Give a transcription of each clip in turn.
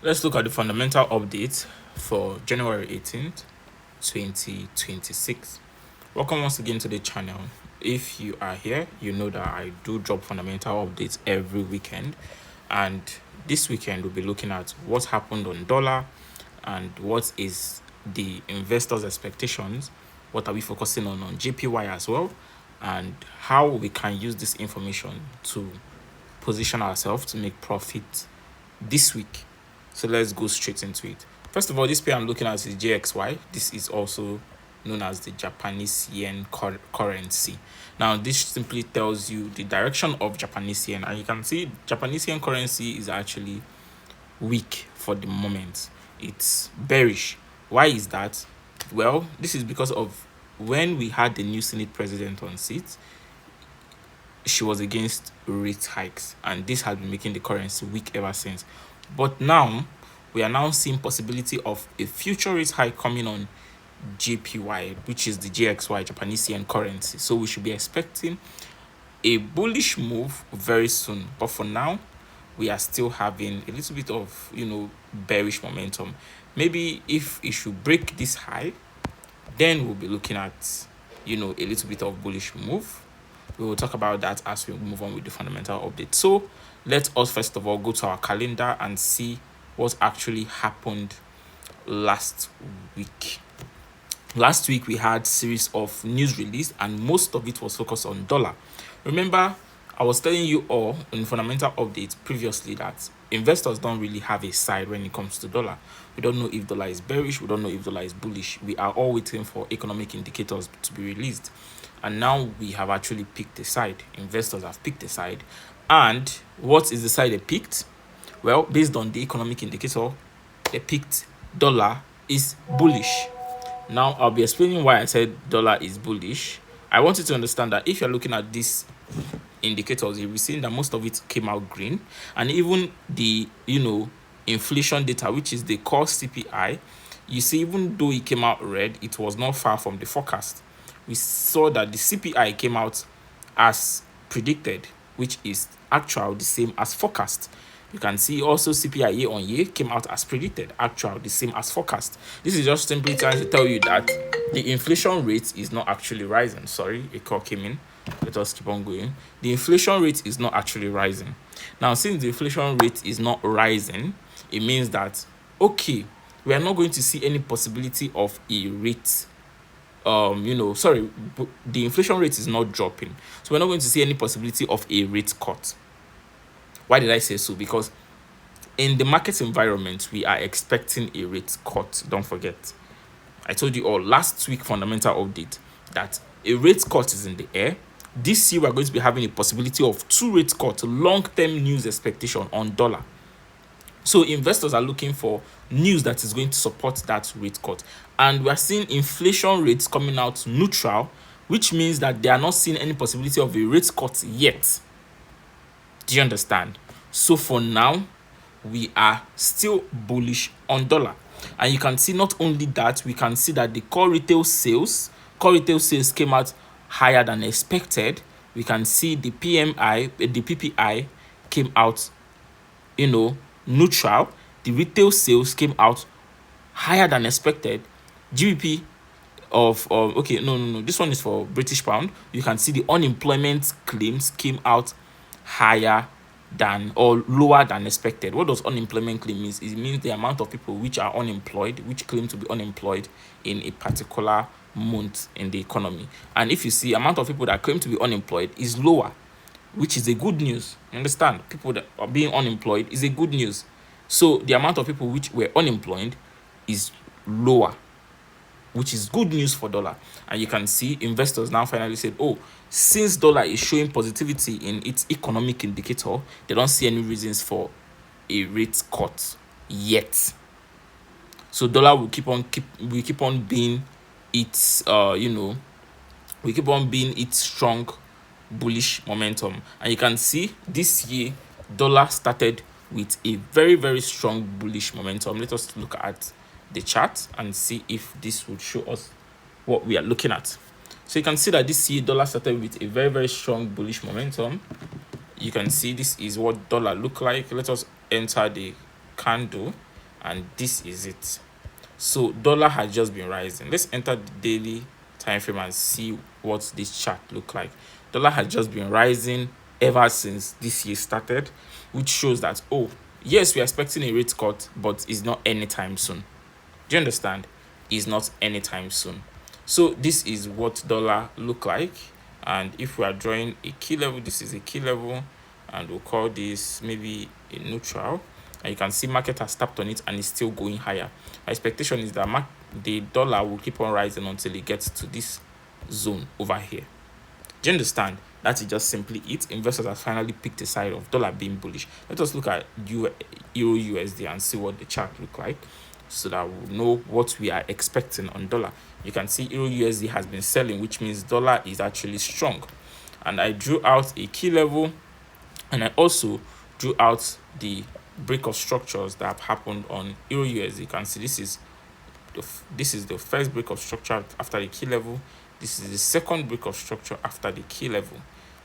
Let's look at the fundamental update for January 18th, 2026. Welcome once again to the channel. If you are here, you know that I do drop fundamental updates every weekend. And this weekend, we'll be looking at what happened on dollar and what is the investors' expectations. What are we focusing on JPY as well? And how we can use this information to position ourselves to make profit this week. So let's go straight into it. First of all, this pair I'm looking at is JXY. This is also known as the Japanese yen currency. Now, this simply tells you the direction of Japanese yen, and you can see Japanese yen currency is actually weak for the moment. It's bearish. Why is that? Well, this is because of when we had the new Senate president on seat, she was against rate hikes, and this has been making the currency weak ever since. But now we are now seeing possibility of a future rate hike coming on JPY, which is the JXY, Japanese yen currency. So we should be expecting a bullish move very soon. But for now, we are still having a little bit of bearish momentum. Maybe if it should break this high, then we'll be looking at a little bit of bullish move. We will talk about that as we move on with the fundamental update. So let us first of all go to our calendar and see what actually happened last week. Last week we had series of news release, and most of it was focused on dollar. Remember, I was telling you all in fundamental updates previously that investors don't really have a side when it comes to dollar. We don't know if dollar is bearish, we don't know if dollar is bullish. We are all waiting for economic indicators to be released. And now we have actually picked a side. Investors have picked a side. And what is the side they picked? Well, based on the economic indicator, they picked dollar is bullish. Now, I'll be explaining why I said dollar is bullish. I want you to understand that if you're looking at these indicators, you'll be seeing that most of it came out green. And even the, inflation data, which is the core CPI, you see, even though it came out red, it was not far from the forecast. We saw that the CPI came out as predicted, which is actual the same as forecast. You can see also CPI year on year came out as predicted, actual the same as forecast. This is just simply trying to tell you that the inflation rate is not actually rising. Sorry, a call came in. Let us keep on going. The inflation rate is not actually rising. Now, since the inflation rate is not rising, it means that, okay, we are not going to see any possibility of a rate the inflation rate is not dropping, so we're not going to see any possibility of a rate cut. Why did I say so? Because in the market environment, we are expecting a rate cut. Don't forget, I told you all last week fundamental update that a rate cut is in the air. This year, we're going to be having a possibility of 2 rate cuts, long-term news expectation on dollar. So investors are looking for news that is going to support that rate cut. And we are seeing inflation rates coming out neutral, which means that they are not seeing any possibility of a rate cut yet. Do you understand? So for now, we are still bullish on dollar. And you can see not only that, we can see that the core retail sales came out higher than expected. We can see the PMI, the PPI came out, neutral. The retail sales came out higher than expected. GBP of this one is for British pound. You can see the unemployment claims came out higher than or lower than expected. What does unemployment claim means? It means the amount of people which are unemployed, which claim to be unemployed in a particular month in the economy. And if you see amount of people that claim to be unemployed is lower, which is a good news. You understand? People that are being unemployed is a good news. So the amount of people which were unemployed is lower, which is good news for dollar. And you can see investors now finally said, oh, since dollar is showing positivity in its economic indicator, they don't see any reasons for a rate cut yet. So dollar will keep on being its we keep on being its strong bullish momentum. And you can see this year dollar started with a very, very strong bullish momentum. Let us look at the chart and see if this would show us what we are looking at. So you can see that this year dollar started with a very, very strong bullish momentum. You can see this is what dollar look like. Let us enter the candle and this is it. So dollar has just been rising. Let's enter the daily time frame and see what this chart look like. Dollar has just been rising ever since this year started, which shows that, oh yes, we are expecting a rate cut, but it's not anytime soon. Do you understand? It's not anytime soon. So this is what dollar look like, and if we are drawing a key level, this is a key level, and we'll call this maybe a neutral, and you can see market has tapped on it and it's still going higher. My expectation is that the dollar will keep on rising until it gets to this zone over here. Do you understand? That is just simply it. Investors have finally picked a side of dollar being bullish. Let us look at Euro USD and see what the chart look like, so that we'll know what we are expecting on dollar. You can see Euro USD has been selling, which means dollar is actually strong. And I drew out a key level, and I also drew out the break of structures that have happened on Euro USD. You can see this is the first break of structure after the key level. This is the second break of structure after the key level.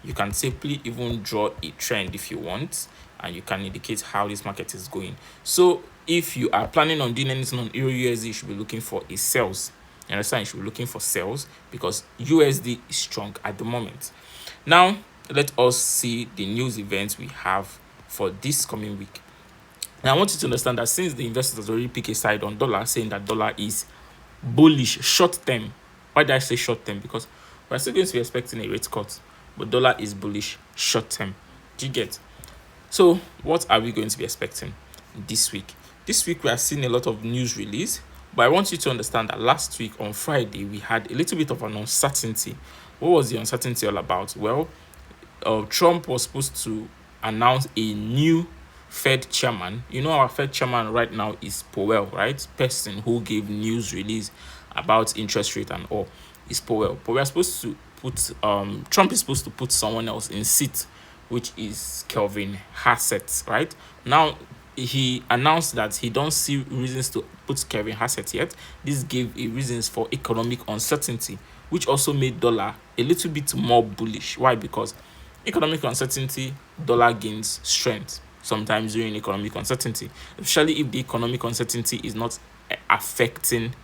You can simply even draw a trend if you want, and you can indicate how this market is going. So if you are planning on doing anything on Euro USD, you should be looking for a sales. You understand? You should be looking for sales because USD is strong at the moment. Now let us see the news events we have for this coming week. Now I want you to understand that since the investors has already picked a side on dollar, saying that dollar is bullish short term. Why did I say short term? Because we're still going to be expecting a rate cut, but dollar is bullish short term. Do you get? So what are we going to be expecting this week? This week we are seeing a lot of news release, but I want you to understand that last week on Friday we had a little bit of an uncertainty. What was the uncertainty all about? Well, Trump was supposed to announce a new Fed chairman. You know, our Fed chairman right now is Powell, right? Person who gave news release about interest rate and all is Powell. But we are supposed to put Trump is supposed to put someone else in seat, which is Kelvin Hassett, right? Now he announced that he don't see reasons to put Kelvin Hassett yet. This gave a reasons for economic uncertainty, which also made dollar a little bit more bullish. Why? Because economic uncertainty, dollar gains strength sometimes during economic uncertainty, especially if the economic uncertainty is not affecting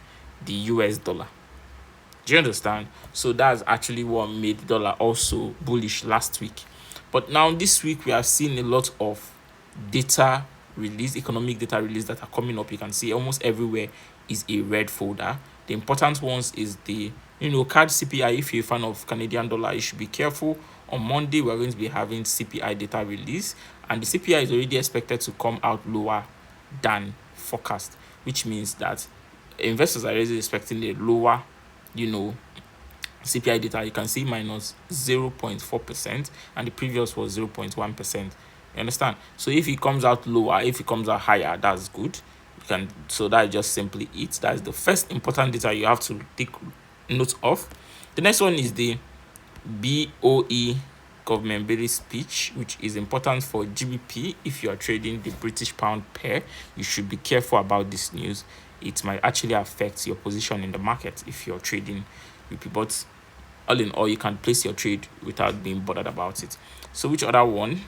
the US dollar. Do you understand? So that's actually what made dollar also bullish last week. But now this week we are seeing a lot of data release, economic data release that are coming up. You can see almost everywhere is a red folder. The important ones is the CAD CPI. If you're a fan of Canadian dollar, you should be careful. On Monday we're going to be having CPI data release, and the CPI is already expected to come out lower than forecast, which means that investors are already expecting a lower CPI data. You can see minus 0.4%, and the previous was 0.1%. You understand? So if it comes out lower, if it comes out higher, that's good. So that's just simply it. That's the first important data you have to take note of. The next one is the BOE government body speech, which is important for GBP. If you are trading the British pound pair, you should be careful about this news. It might actually affect your position in the market if you're trading BP, but all in all, you can place your trade without being bothered about it. So which other one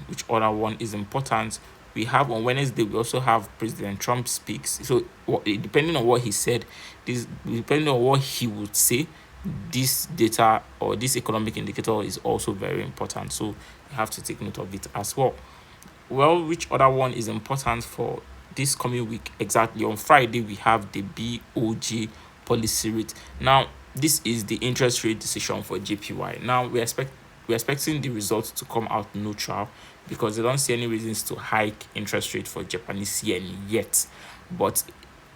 is important? We have on Wednesday, we also have President Trump speaks. So depending on what he said, depending on what he would say, this data or this economic indicator is also very important. So you have to take note of it as well. Well, which other one is important for this coming week? Exactly on Friday, we have the BOJ policy rate. Now, this is the interest rate decision for JPY. Now, we're expecting the results to come out neutral because they don't see any reasons to hike interest rate for Japanese yen yet. But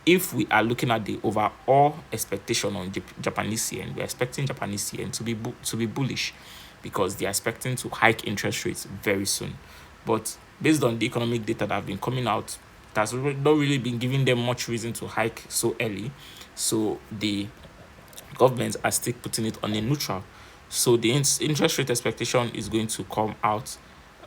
if we are looking at the overall expectation on Japanese yen, we're expecting Japanese yen to be bullish because they're expecting to hike interest rates very soon. But based on the economic data that have been coming out, that's not really been giving them much reason to hike so early. So the governments are still putting it on a neutral. So the interest rate expectation is going to come out,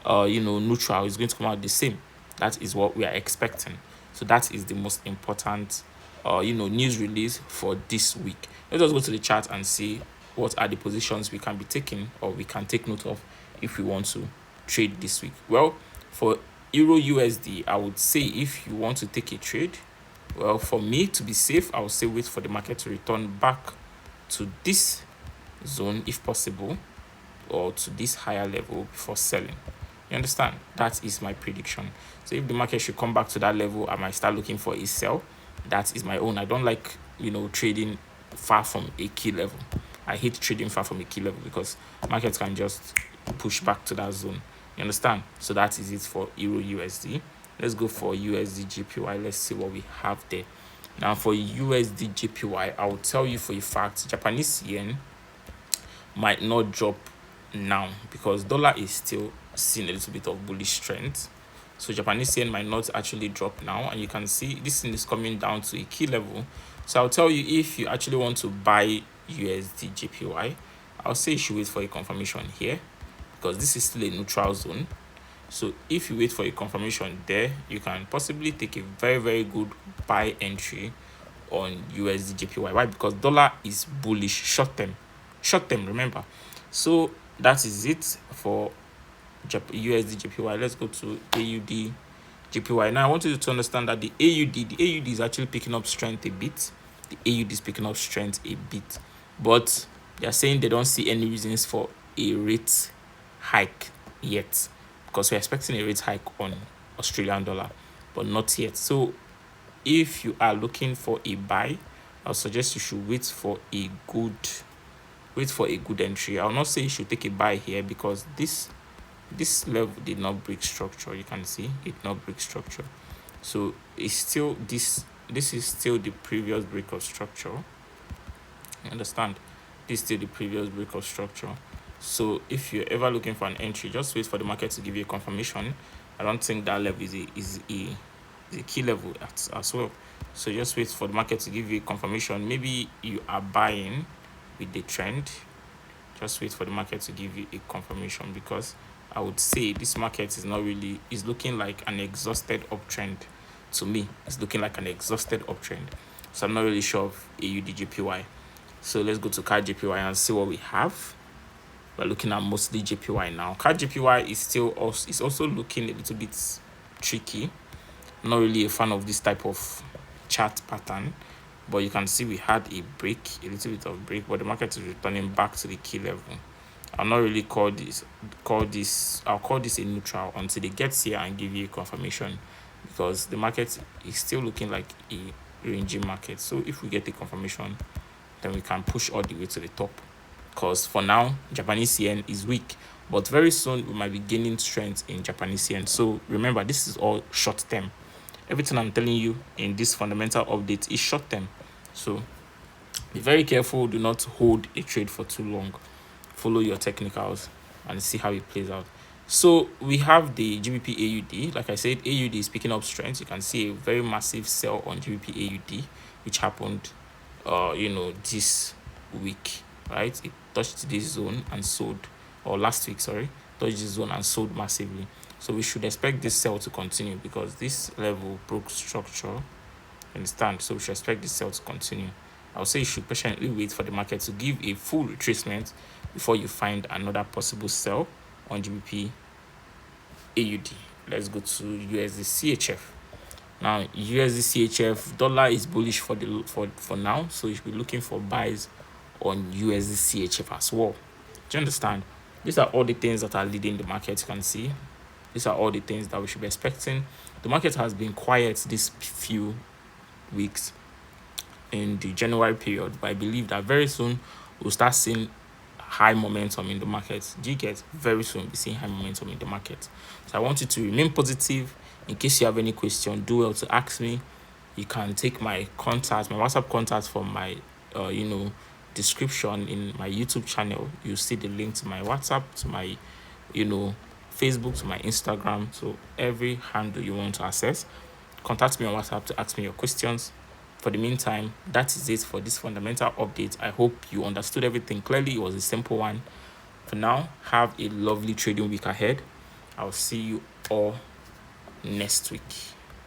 neutral. It's going to come out the same. That is what we are expecting. So that is the most important, news release for this week. Let us go to the chart and see what are the positions we can be taking or we can take note of if we want to trade this week. Well, for Euro USD, I would say if you want to take a trade, Well, for me to be safe, I would say wait for the market to return back to this zone if possible, or to this higher level before selling. You understand? That is my prediction. So if the market should come back to that level, I might start looking for a sell. That is my own. I don't like, trading far from a key level. I hate trading far from a key level because markets can just push back to that zone. You understand? So that is it for Euro USD. Let's go for USD JPY. Let's see what we have there. Now for USD JPY, I will tell you for a fact Japanese yen might not drop now because dollar is still seeing a little bit of bullish strength. So Japanese yen might not actually drop now, and you can see this thing is coming down to a key level. So I'll tell you, if you actually want to buy USD JPY, I'll say you should wait for a confirmation here because this is still a neutral zone. So if you wait for a confirmation there, you can possibly take a very, very good buy entry on USD JPY. Why? Because dollar is bullish short term. Short term, remember. So that is it for USD JPY. Let's go to AUD JPY. Now I want you to understand that the AUD is actually picking up strength a bit. The AUD is picking up strength a bit, but they are saying they don't see any reasons for a rate hike yet, because we're expecting a rate hike on Australian dollar, but not yet. So if you are looking for a buy, I'll suggest you should wait for a good entry. I'll not say you should take a buy here because this level did not break structure. You can see it did not break structure. So it's still this is still the previous break of structure. You understand? This is still the previous break of structure. So if you're ever looking for an entry, just wait for the market to give you a confirmation. I don't think that level is a key level as well. So just wait for the market to give you a confirmation. Maybe you are buying with the trend. Just wait for the market to give you a confirmation, because I would say this market is looking like an exhausted uptrend. To me, it's looking like an exhausted uptrend. So I'm not really sure of AUD JPY. So let's go to CAD JPY and see what we have. We're looking at mostly JPY now. CAD JPY is also looking a little bit tricky. I'm not really a fan of this type of chart pattern, but you can see we had a little bit of break, but the market is returning back to the key level. I'll not really call this I'll call this a neutral until it gets here and give you a confirmation, because the market is still looking like a ranging market. So if we get a confirmation, then we can push all the way to the top, because for now Japanese yen is weak, but very soon we might be gaining strength in Japanese yen. So remember, this is all short term. Everything I'm telling you in this fundamental update is short term. So be very careful. Do not hold a trade for too long. Follow your technicals and see how it plays out. So we have the GBP AUD. Like I said, AUD is picking up strength. You can see a very massive sell on GBP AUD, which happened this week, right? It touched this zone and sold, or last week, sorry, touched this zone and sold massively. So we should expect this sell to continue because this level broke structure. Understand? So we should expect this sell to continue. I'll say you should patiently wait for the market to give a full retracement before you find another possible sell on GBP AUD. Let's go to USD CHF. Now USD CHF, dollar is bullish for now, so you should be looking for buys on USD CHF as well. Do you understand? These are all the things that are leading the market. You can see these are all the things that we should be expecting. The market has been quiet these few weeks in the January period, but I believe that very soon we'll start seeing high momentum in the market. Do you get? Very soon we'll be seeing high momentum in the market. So I want you to remain positive. In case you have any question, do well to ask me. You can take my contact, my WhatsApp contact from my description in my YouTube channel. You see the link to my WhatsApp, to my Facebook, to my Instagram. So every handle you want to access, contact me on WhatsApp to ask me your questions. For the meantime, that is it for this fundamental update. I hope you understood everything clearly. It was a simple one. For now, have a lovely trading week ahead. I'll see you all next week.